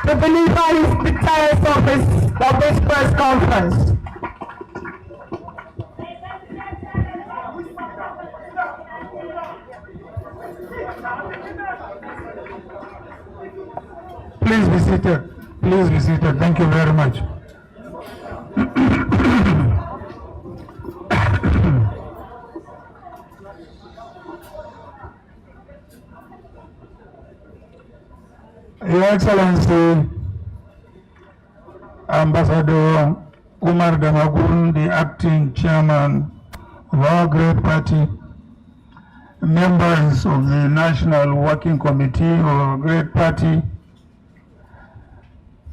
to deliver his details of this press conference. Please be seated. Please be seated. Thank you very much. Your Excellency, Ambassador Umar Damagun, the acting chairman of our great party, members of the National Working Committee of our great party,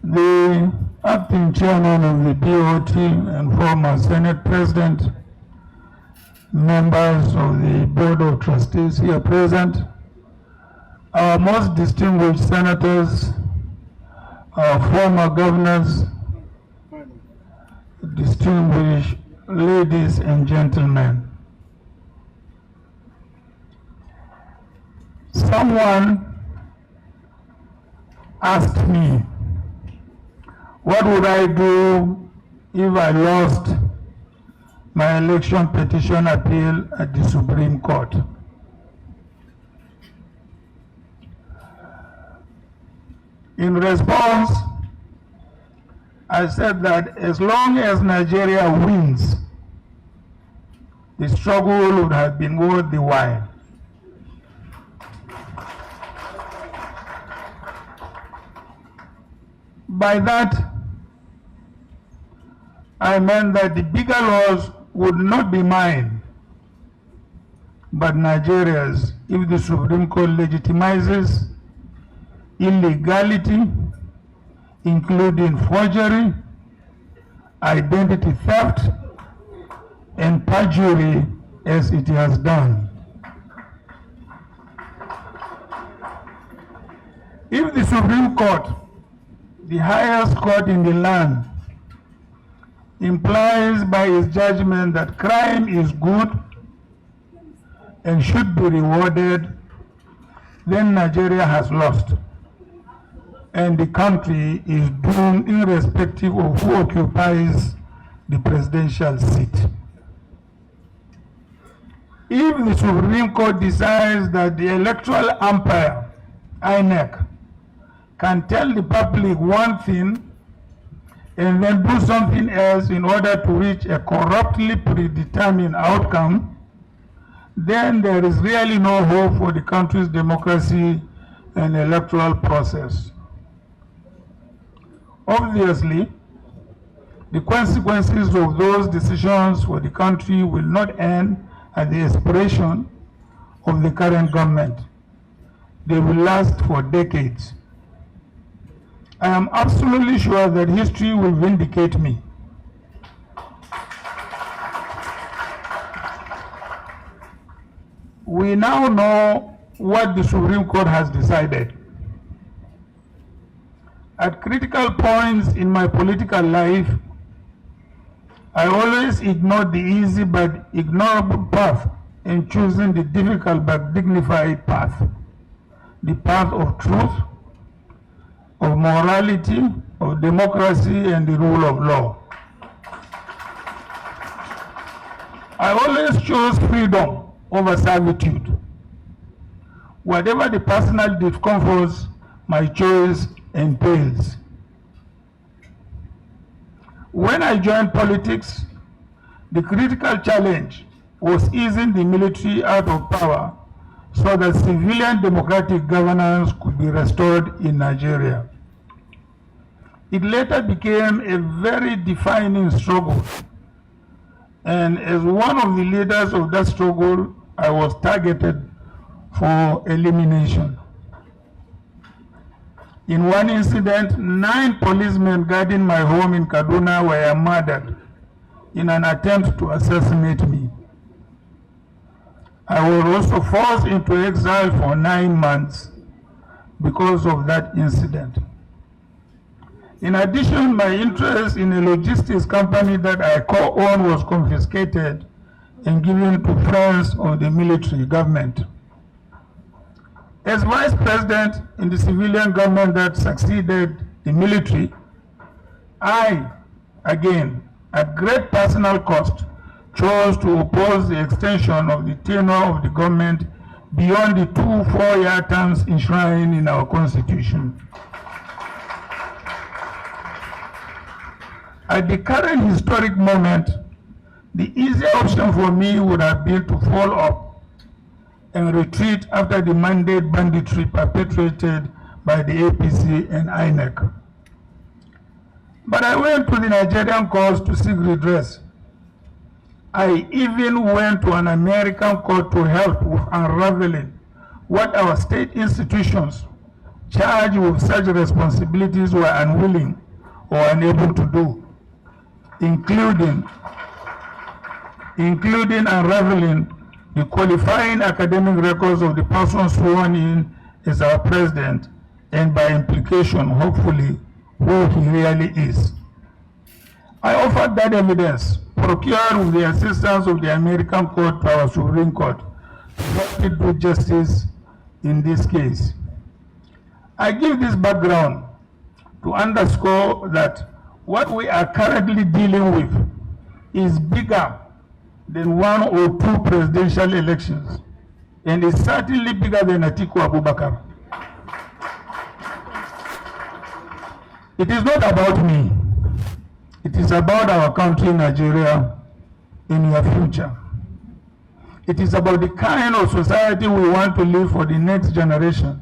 the acting chairman of the BOT and former Senate President, members of the Board of Trustees here present, our most distinguished senators, our former governors, distinguished ladies and gentlemen. Someone asked me, what would I do if I lost my election petition appeal at the Supreme Court? In response, I said that as long as Nigeria wins, the struggle would have been worth the while. By that, I meant that the bigger loss would not be mine, but Nigeria's, if the Supreme Court legitimizes illegality, including forgery, identity theft, and perjury as it has done. If the Supreme Court, the highest court in the land, implies by its judgment that crime is good and should be rewarded, then Nigeria has lost, and the country is doomed irrespective of who occupies the presidential seat. If the Supreme Court decides that the electoral umpire, INEC, can tell the public one thing and then do something else in order to reach a corruptly predetermined outcome, then there is really no hope for the country's democracy and electoral process. Obviously, the consequences of those decisions for the country will not end at the expiration of the current government. They will last for decades. I am absolutely sure that history will vindicate me. We now know what the Supreme Court has decided. At critical points in my political life, I always ignored the easy but ignorable path in choosing the difficult but dignified path, the path of truth, of morality, of democracy, and the rule of law. I always chose freedom over servitude. Whatever the personal discomforts my choice entails. When I joined politics, the critical challenge was easing the military out of power so that civilian democratic governance could be restored in Nigeria. It later became a very defining struggle, and as one of the leaders of that struggle, I was targeted for elimination. In one incident, 9 policemen guarding my home in Kaduna were murdered in an attempt to assassinate me. I was also forced into exile for 9 months because of that incident. In addition, my interest in a logistics company that I co-owned was confiscated and given to friends of the military government. As vice president in the civilian government that succeeded the military, I, again, at great personal cost, chose to oppose the extension of the tenure of the government beyond the 2 4-year terms enshrined in our constitution. At the current historic moment, the easy option for me would have been to fall up and retreat after the mandate banditry perpetrated by the APC and INEC. But I went to the Nigerian courts to seek redress. I even went to an American court to help with unraveling what our state institutions charged with such responsibilities were unwilling or unable to do, including unraveling the qualifying academic records of the person sworn in as our president, and by implication, hopefully, who he really is. I offered that evidence, procured with the assistance of the American court to our Supreme Court, to help it do justice in this case. I give this background to underscore that what we are currently dealing with is bigger than 1 or 2 presidential elections, and is certainly bigger than Atiku Abubakar. It is not about me. It is about our country, Nigeria, in your future. It is about the kind of society we want to live for the next generation,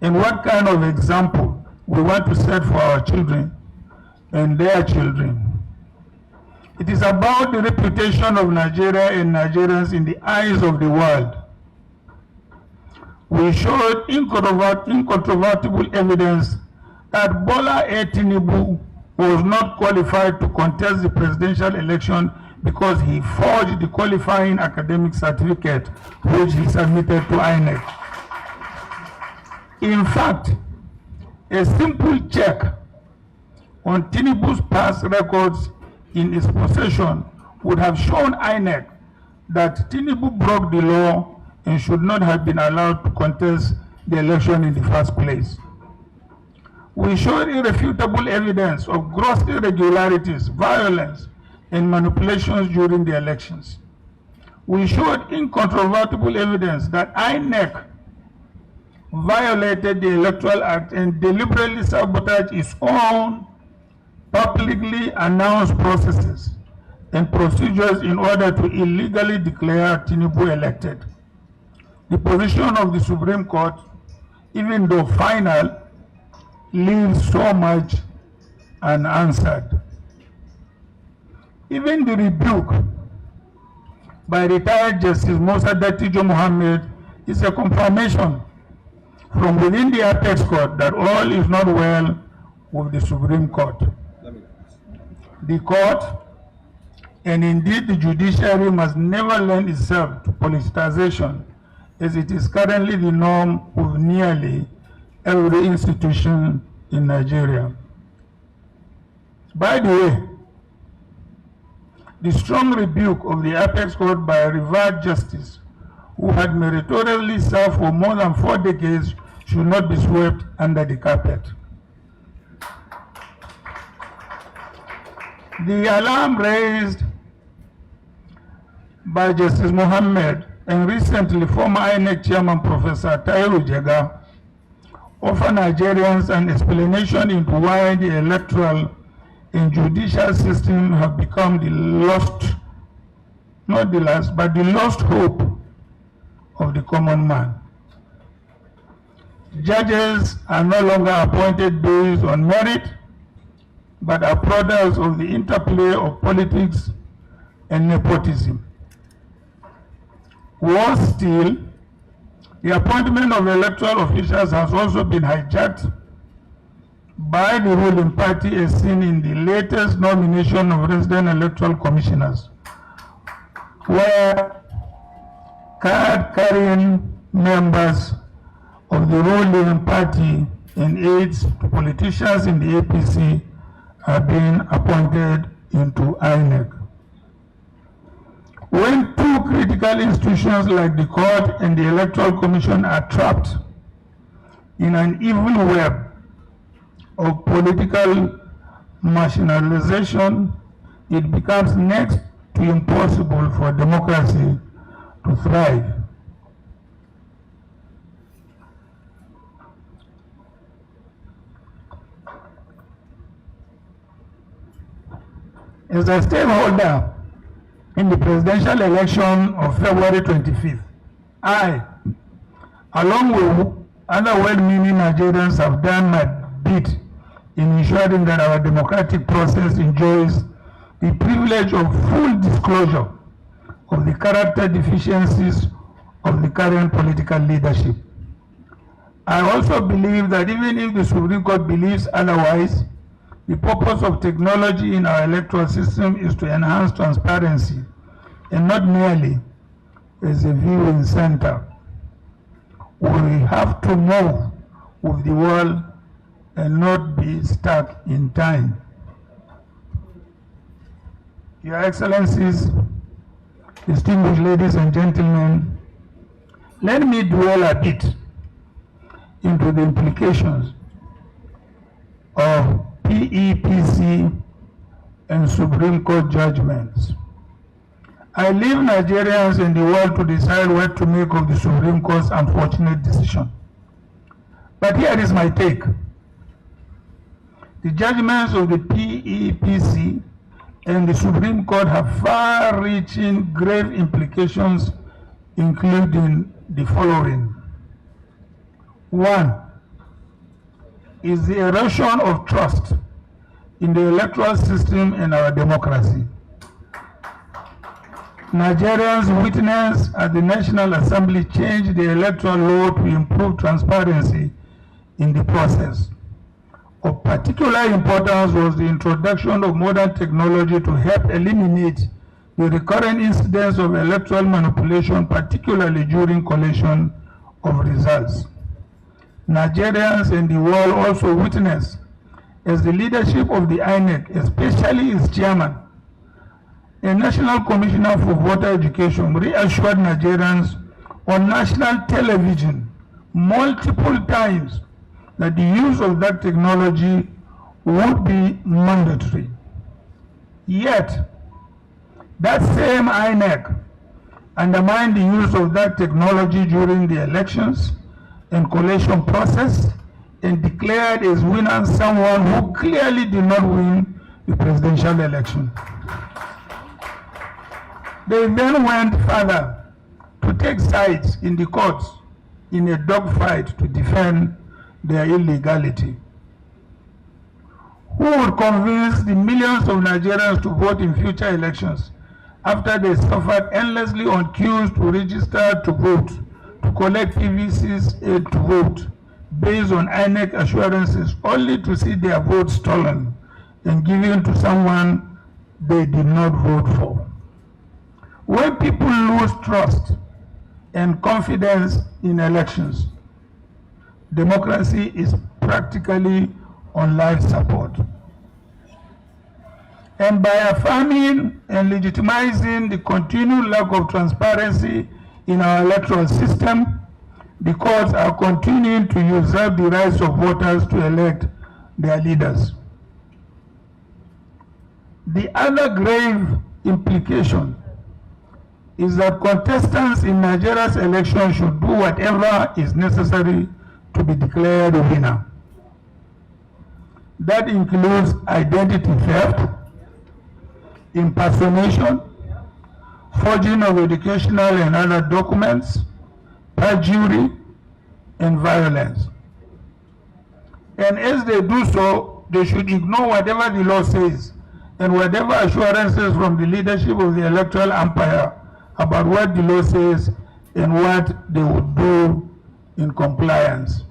and what kind of example we want to set for our children and their children. It is about the reputation of Nigeria and Nigerians in the eyes of the world. We showed incontrovertible evidence that Bola Tinubu was not qualified to contest the presidential election because he forged the qualifying academic certificate which he submitted to INEC. In fact, a simple check on Tinubu's past records in his possession would have shown INEC that Tinubu broke the law and should not have been allowed to contest the election in the first place. We showed irrefutable evidence of gross irregularities, violence, and manipulations during the elections. We showed incontrovertible evidence that INEC violated the Electoral Act and deliberately sabotaged its own publicly announced processes and procedures in order to illegally declare Tinubu elected. The position of the Supreme Court, even though final, leaves so much unanswered. Even the rebuke by retired Justice Musa Dattijo Mohammed is a confirmation from within the Apex Court that all is not well with the Supreme Court. The court, and indeed the judiciary, must never lend itself to politicization, as it is currently the norm with nearly every institution in Nigeria. By the way, the strong rebuke of the Apex Court by a revered justice who had meritoriously served for more than 4 decades should not be swept under the carpet. The alarm raised by Justice Mohammed and recently former INEC Chairman Professor Tahiru Jega offer Nigerians an explanation into why the electoral and judicial system have become the lost, not the last, but the lost hope of the common man. Judges are no longer appointed based on merit, but are products of the interplay of politics and nepotism. Worse still, the appointment of electoral officials has also been hijacked by the ruling party, as seen in the latest nomination of resident electoral commissioners, where card-carrying members of the ruling party and aides to politicians in the APC are being appointed into INEC. When 2 critical institutions like the court and the Electoral Commission are trapped in an evil web of political marginalization, it becomes next to impossible for democracy to thrive. As a stakeholder in the presidential election of February 25th, I, along with other well-meaning Nigerians, have done my bit in ensuring that our democratic process enjoys the privilege of full disclosure of the character deficiencies of the current political leadership. I also believe that even if the Supreme Court believes otherwise, the purpose of technology in our electoral system is to enhance transparency and not merely as a viewing center. We have to move with the world and not be stuck in time. Your Excellencies, distinguished ladies and gentlemen, let me dwell a bit into the implications of PEPC and Supreme Court judgments. I leave Nigerians and the world to decide what to make of the Supreme Court's unfortunate decision. But here is my take. The judgments of the PEPC and the Supreme Court have far-reaching grave implications, including the following. One is the erosion of trust in the electoral system and our democracy. Nigerians witnessed as the National Assembly changed the electoral law to improve transparency in the process. Of particular importance was the introduction of modern technology to help eliminate the recurrent incidents of electoral manipulation, particularly during collation of results. Nigerians and the world also witnessed as the leadership of the INEC, especially its chairman, a National Commissioner for Voter Education, reassured Nigerians on national television multiple times that the use of that technology would be mandatory. Yet, that same INEC undermined the use of that technology during the elections and collation process and declared as winner someone who clearly did not win the presidential election. They then went further to take sides in the courts in a dogfight to defend their illegality. Who would convince the millions of Nigerians to vote in future elections after they suffered endlessly on queues to register to vote, to collect PVCs aid to vote, based on INEC assurances, only to see their votes stolen and given to someone they did not vote for? When people lose trust and confidence in elections, democracy is practically on life support. And by affirming and legitimizing the continued lack of transparency in our electoral system, the courts are continuing to usurp the rights of voters to elect their leaders. The other grave implication is that contestants in Nigeria's election should do whatever is necessary to be declared a winner. That includes identity theft, impersonation, forging of educational and other documents, perjury, and violence. And as they do so, they should ignore whatever the law says and whatever assurances from the leadership of the electoral umpire about what the law says and what they would do in compliance.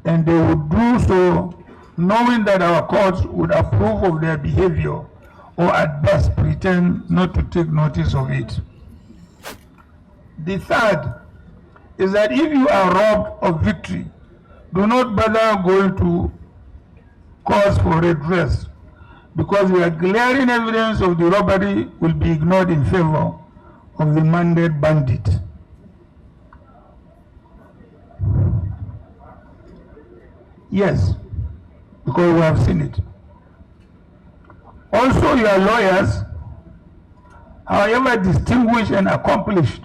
And they would do so knowing that our courts would approve of their behavior or at best pretend not to take notice of it. The third is that if you are robbed of victory, do not bother going to cause for redress, because your glaring evidence of the robbery will be ignored in favor of the mandate bandit. Yes, because we have seen it. Also, your lawyers, however distinguished and accomplished,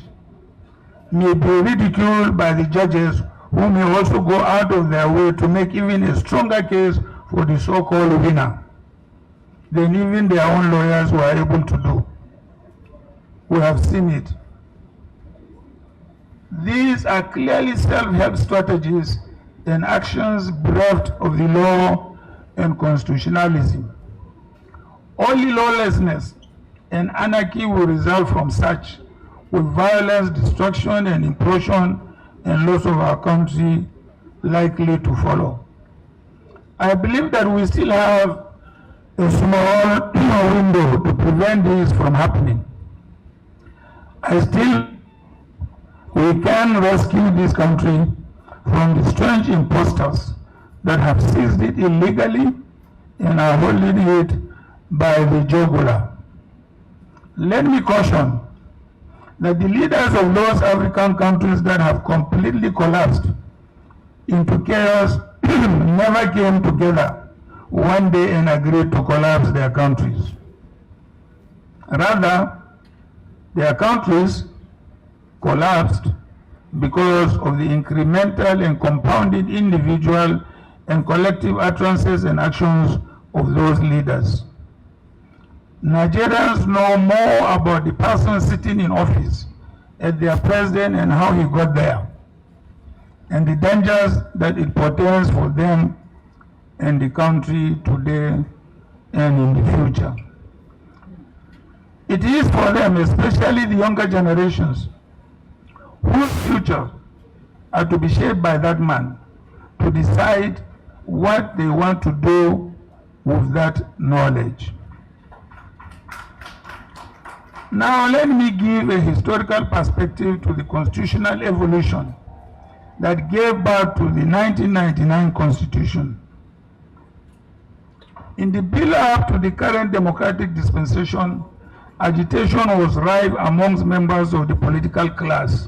may be ridiculed by the judges, who may also go out of their way to make even a stronger case for the so-called winner than even their own lawyers were able to do. We have seen it. These are clearly self-help strategies and actions bereft of the law and constitutionalism. Only lawlessness and anarchy will result from such, with violence, destruction, and implosion and loss of our country likely to follow. I believe that we still have a small window to prevent this from happening. We can rescue this country from the strange impostors that have seized it illegally and are holding it by the jugular. Let me caution that the leaders of those African countries that have completely collapsed into chaos never came together one day and agreed to collapse their countries. Rather, their countries collapsed because of the incremental and compounded individual and collective utterances and actions of those leaders. Nigerians know more about the person sitting in office as their president and how he got there, and the dangers that it portends for them and the country today and in the future. It is for them, especially the younger generations, whose future are to be shaped by that man, to decide what they want to do with that knowledge. Now let me give a historical perspective to the constitutional evolution that gave birth to the 1999 Constitution. In the build-up to the current democratic dispensation, agitation was rife amongst members of the political class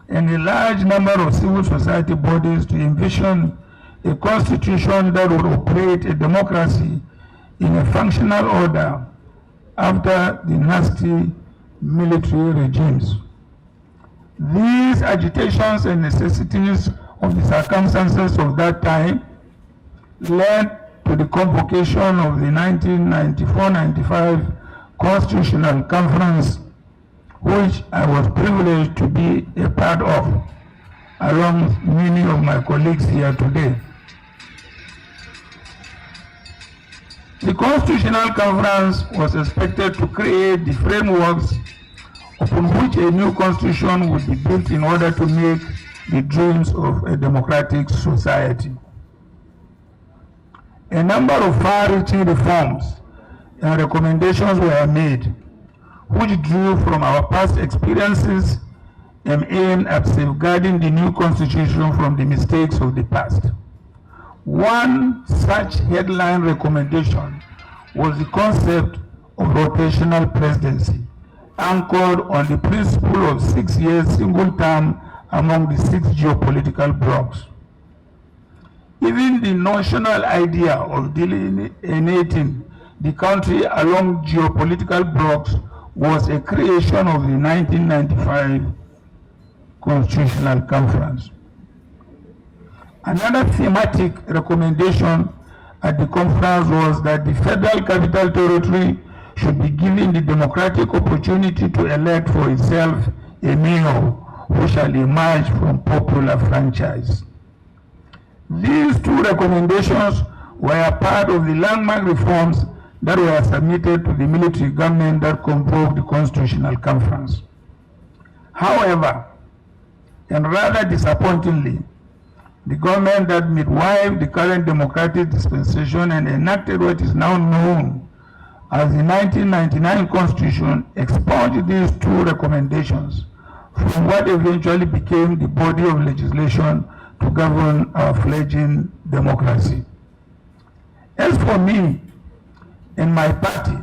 and a large number of civil society bodies to envision a constitution that would operate a democracy in a functional order after the nasty military regimes. These agitations and necessities of the circumstances of that time led to the convocation of the 1994-95 Constitutional Conference, which I was privileged to be a part of, along with many of my colleagues here today. The Constitutional Conference was expected to create the frameworks upon which a new constitution would be built in order to make the dreams of a democratic society. A number of far-reaching reforms and recommendations were made, which drew from our past experiences and aimed at safeguarding the new constitution from the mistakes of the past. One such headline recommendation was the concept of rotational presidency, anchored on the principle of 6 years single term among the 6 geopolitical blocs. Even the notional idea of delineating the country along geopolitical blocs was a creation of the 1995 Constitutional Conference. Another thematic recommendation at the conference was that the Federal Capital Territory should be given the democratic opportunity to elect for itself a mayor who shall emerge from popular franchise. These two recommendations were part of the landmark reforms that were submitted to the military government that convoked the Constitutional Conference. However, and rather disappointingly, the government that midwifed the current democratic dispensation and enacted what is now known as the 1999 Constitution expunged these two recommendations from what eventually became the body of legislation to govern our fledgling democracy. As for me and my party,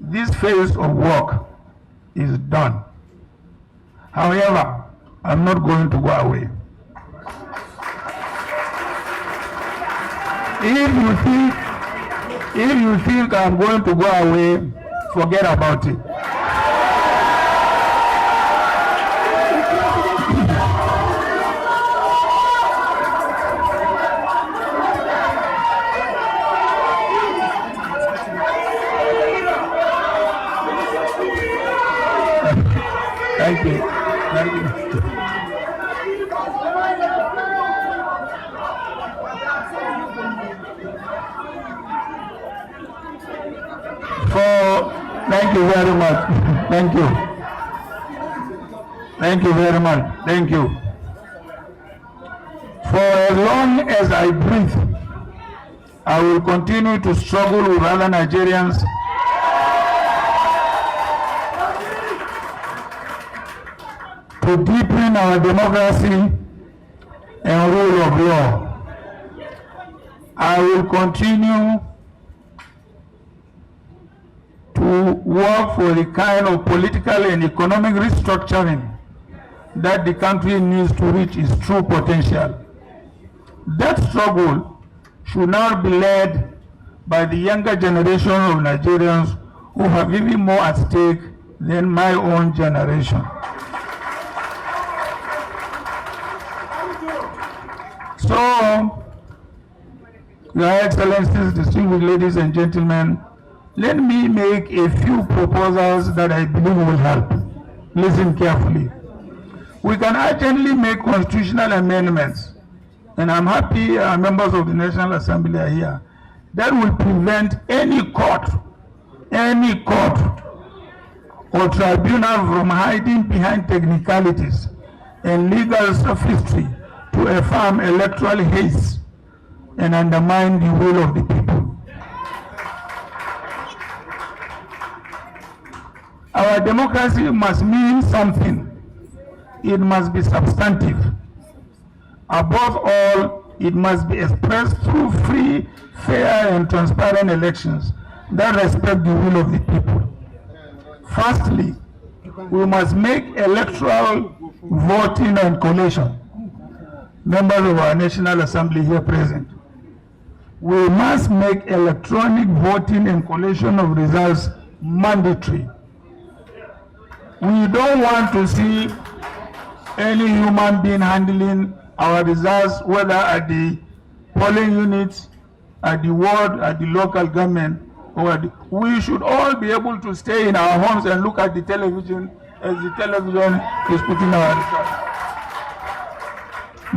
this phase of work is done. However, I'm not going to go away. If you think I'm going to go away, forget about it. Thank you. Thank you. Thank you very much. Thank you. Thank you very much. Thank you. For as long as I breathe, I will continue to struggle with other Nigerians to deepen our democracy and rule of law. I will continue to work for the kind of political and economic restructuring that the country needs to reach its true potential. That struggle should now be led by the younger generation of Nigerians who have even more at stake than my own generation. So, Your Excellencies, distinguished ladies and gentlemen, let me make a few proposals that I believe will help. Listen carefully. We can urgently make constitutional amendments, and I'm happy members of the National Assembly are here, that will prevent any court or tribunal from hiding behind technicalities and legal sophistry to affirm electoral haste and undermine the will of the people. Our democracy must mean something. It must be substantive. Above all, it must be expressed through free, fair, and transparent elections that respect the will of the people. Firstly, we must make electoral voting and collation. Members of our National Assembly here present, we must make electronic voting and collation of results mandatory. We don't want to see any human being handling our results, whether at the polling units, at the ward, at the local government, or we should all be able to stay in our homes and look at the television as the television is putting our results.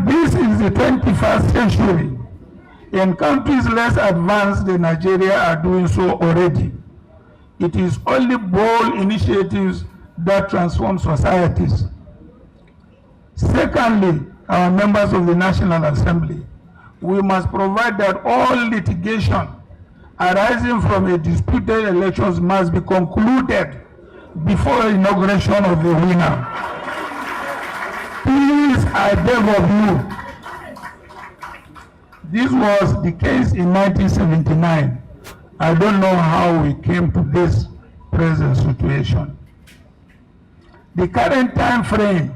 This is the 21st century, and countries less advanced than Nigeria are doing so already. It is only bold initiatives that transform societies. Secondly, our members of the National Assembly, we must provide that all litigation arising from a disputed elections must be concluded before inauguration of the winner. Please, I beg of you. This was the case in 1979. I don't know how we came to this present situation. The current time frame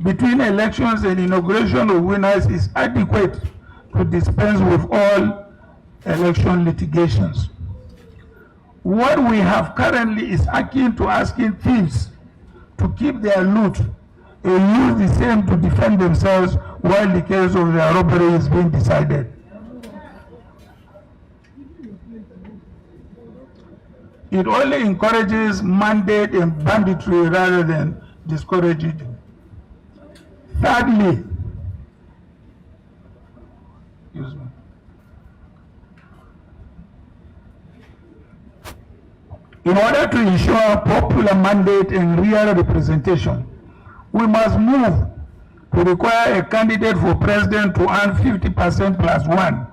between elections and inauguration of winners is adequate to dispense with all election litigations. What we have currently is akin to asking thieves to keep their loot and use the same to defend themselves while the case of their robbery is being decided. It only encourages mandate and banditry rather than discourages it. Thirdly, in order to ensure popular mandate and real representation, we must move to require a candidate for president to earn 50% plus one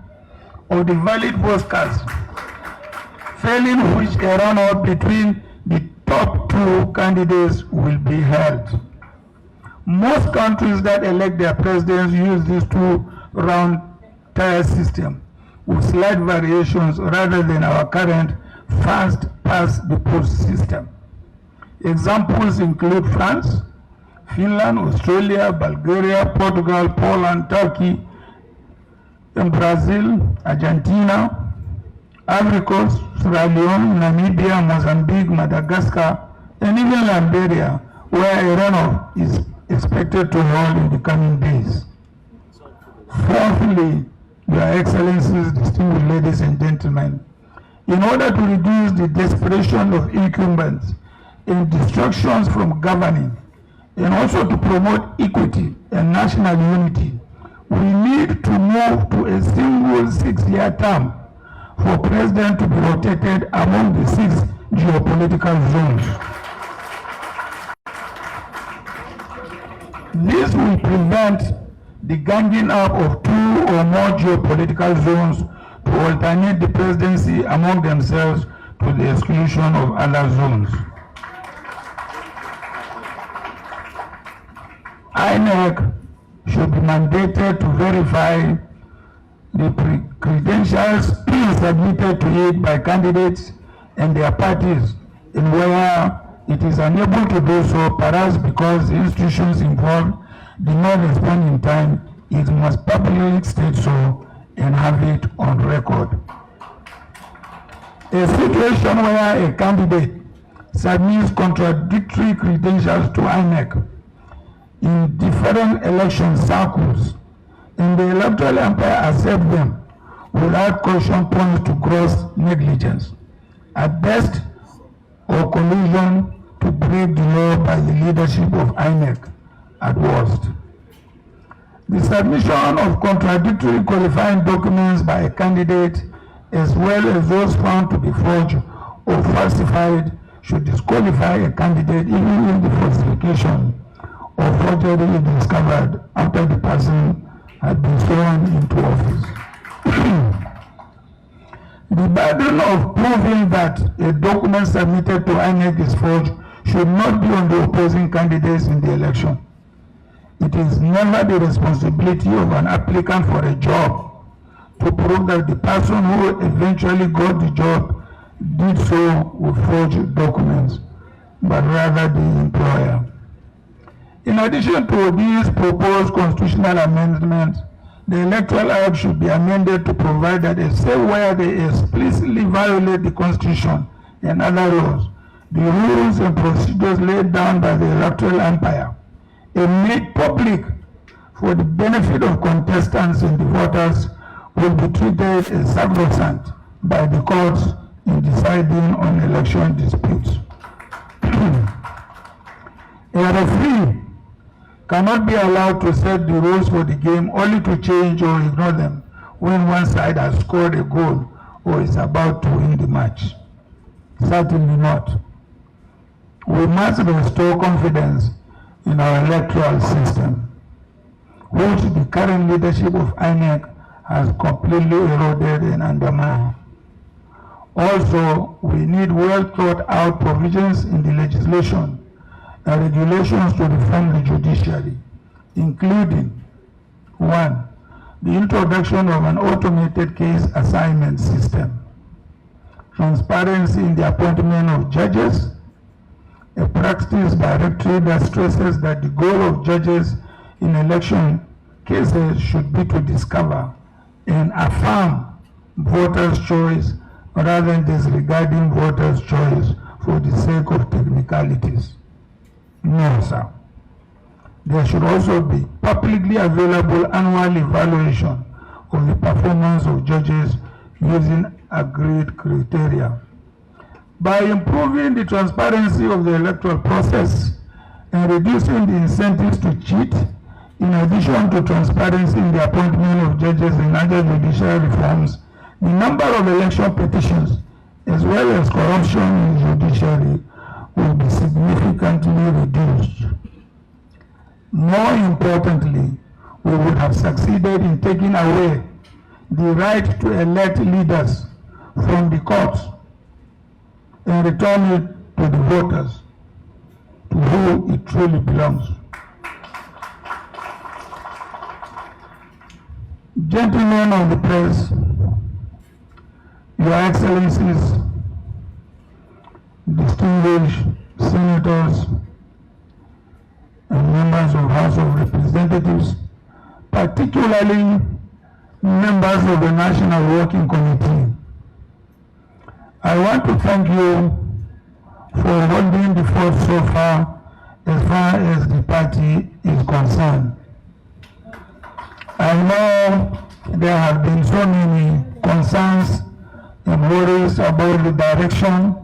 of the valid vote cast, failing which a runoff between the top two candidates will be held. Most countries that elect their presidents use this two-round tier system with slight variations rather than our current fast past the post system. Examples include France, Finland, Australia, Bulgaria, Portugal, Poland, Turkey, in Brazil, Argentina, Ivory Coast, Sierra Leone, Namibia, Mozambique, Madagascar, and even Liberia, where a runoff is expected to hold in the coming days. Fourthly, Your Excellencies, distinguished ladies and gentlemen, in order to reduce the desperation of incumbents and distractions from governing, and also to promote equity and national unity, we need to move to a single 6-year term for president to be rotated among the 6 geopolitical zones. This will prevent the ganging up of 2 or more geopolitical zones to alternate the presidency among themselves to the exclusion of other zones. INEC should be mandated to verify the credentials submitted to it by candidates and their parties, and where it is unable to do so, perhaps because the institutions involved did not respond in time, it must publicly state so and have it on record. A situation where a candidate submits contradictory credentials to INEC in different election circles, and the electoral umpire accepts them without caution points to gross negligence, at best, or collusion to break the law by the leadership of INEC, at worst. The submission of contradictory qualifying documents by a candidate, as well as those found to be forged or falsified, should disqualify a candidate even if the falsification or forgery is discovered after the person had been sworn into office. The burden of proving that a document submitted to INEC is forged should not be on the opposing candidates in the election. It is never the responsibility of an applicant for a job to prove that the person who eventually got the job did so with forged documents, but rather the employer. In addition to these proposed constitutional amendments, the Electoral Act should be amended to provide that except where they explicitly violate the Constitution and other laws, the rules and procedures laid down by the electoral umpire and made public for the benefit of contestants and the voters will be treated as sacrosanct by the courts in deciding on election disputes. A referee cannot be allowed to set the rules for the game only to change or ignore them when one side has scored a goal or is about to win the match. Certainly not. We must restore confidence in our electoral system, which the current leadership of INEC has completely eroded and undermined. Also, we need well thought out provisions in the legislation and regulations to reform the judiciary, including 1. The introduction of an automated case assignment system, transparency in the appointment of judges, a practice directory that stresses that the goal of judges in election cases should be to discover and affirm voters' choice rather than disregarding voters' choice for the sake of technicalities. No, sir. There should also be publicly available annual evaluation of the performance of judges using agreed criteria. By improving the transparency of the electoral process and reducing the incentives to cheat, in addition to transparency in the appointment of judges and other judicial reforms, the number of election petitions, as well as corruption in the judiciary, will be significantly reduced. More importantly, we would have succeeded in taking away the right to elect leaders from the courts and return it to the voters, to whom it truly belongs. Gentlemen of the press, Your Excellencies, distinguished senators and members of House of Representatives, particularly members of the National Working Committee, I want to thank you for holding the fort so far as the party is concerned. I know there have been so many concerns and worries about the direction,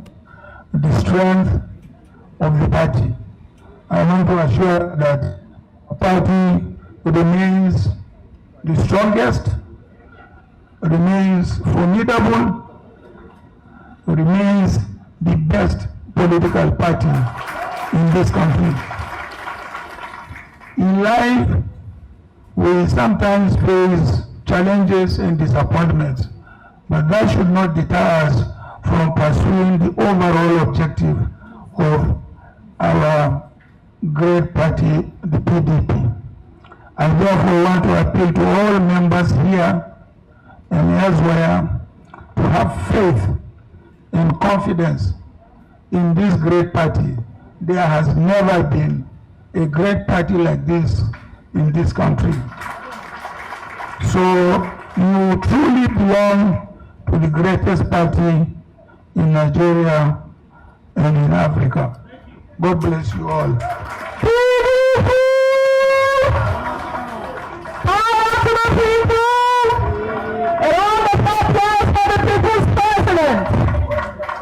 the strength of the party. I want to assure that the party remains the strongest, remains formidable, remains the best political party in this country. In life, we sometimes face challenges and disappointments, but that should not deter us from pursuing the overall objective of our great party, the PDP. I therefore want to appeal to all members here and elsewhere to have faith and confidence in this great party. There has never been a great party like this in this country. So you truly belong to the greatest party in Nigeria and in Africa. God bless you all.